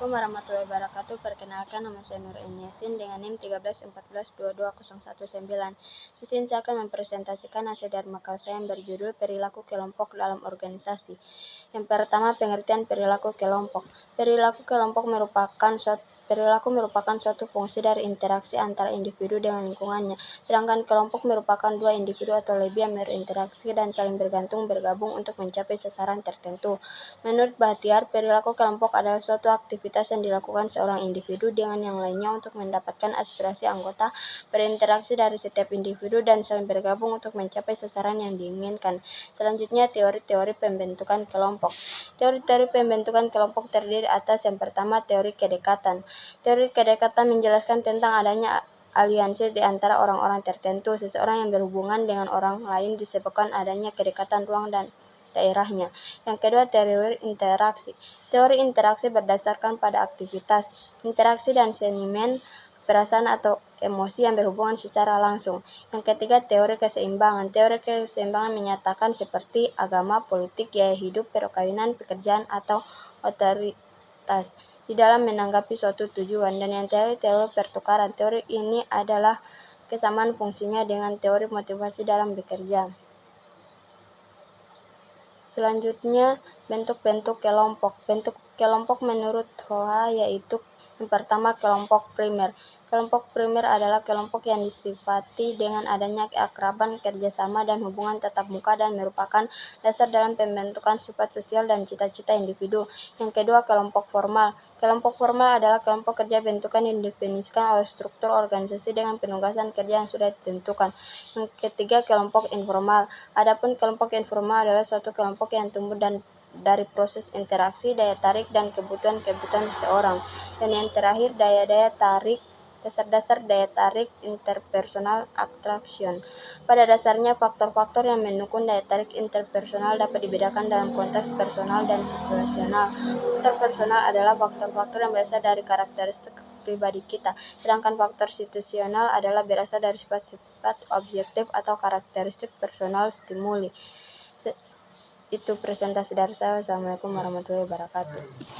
Assalamualaikum warahmatullahi wabarakatuh. Perkenalkan, nama saya Nur Yasin dengan NIM 13142219. Di sini saya akan mempresentasikan hasil dari makalah saya yang berjudul Perilaku Kelompok dalam Organisasi. Yang pertama, pengertian perilaku kelompok. Perilaku kelompok merupakan suatu fungsi dari interaksi antara individu dengan lingkungannya, sedangkan kelompok merupakan dua individu atau lebih yang berinteraksi dan saling bergabung untuk mencapai sasaran tertentu. Menurut Bahtiar, perilaku kelompok adalah suatu aktivitas yang dilakukan seorang individu dengan yang lainnya untuk mendapatkan aspirasi anggota, berinteraksi dari setiap individu, dan saling bergabung untuk mencapai sasaran yang diinginkan. Selanjutnya, teori-teori pembentukan kelompok. Teori-teori pembentukan kelompok terdiri atas yang pertama, teori kedekatan. Teori kedekatan menjelaskan tentang adanya aliansi di antara orang-orang tertentu. Seseorang yang berhubungan dengan orang lain disebabkan adanya kedekatan ruang dan daerahnya. Yang kedua, teori interaksi. Teori interaksi berdasarkan pada aktivitas, interaksi dan sentimen, perasaan atau emosi yang berhubungan secara langsung. Yang ketiga, teori keseimbangan. Teori keseimbangan menyatakan seperti agama, politik, gaya hidup, perkawinan, pekerjaan, atau otoritas di dalam menanggapi suatu tujuan. Dan yang teori pertukaran. Teori ini adalah kesamaan fungsinya dengan teori motivasi dalam bekerja. Selanjutnya, bentuk-bentuk kelompok. Bentuk kelompok menurut Hoa yaitu yang pertama, kelompok primer. Kelompok primer adalah kelompok yang disifati dengan adanya keakraban, kerjasama, dan hubungan tatap muka dan merupakan dasar dalam pembentukan sifat sosial dan cita-cita individu. Yang kedua, kelompok formal. Kelompok formal adalah kelompok kerja bentukan yang didefinisikan oleh struktur organisasi dengan penugasan kerja yang sudah ditentukan. Yang ketiga, kelompok informal. Adapun kelompok informal adalah suatu kelompok yang tumbuh dari proses interaksi, daya tarik, dan kebutuhan seseorang. Dan yang terakhir, dasar-dasar daya tarik interpersonal attraction. Pada dasarnya, faktor-faktor yang mendukung daya tarik interpersonal dapat dibedakan dalam konteks personal dan situasional. Faktor personal adalah faktor-faktor yang berasal dari karakteristik pribadi kita, sedangkan faktor situasional adalah berasal dari sifat-sifat objektif atau karakteristik personal stimuli. Itu presentasi dari saya. Wassalamualaikum warahmatullahi wabarakatuh.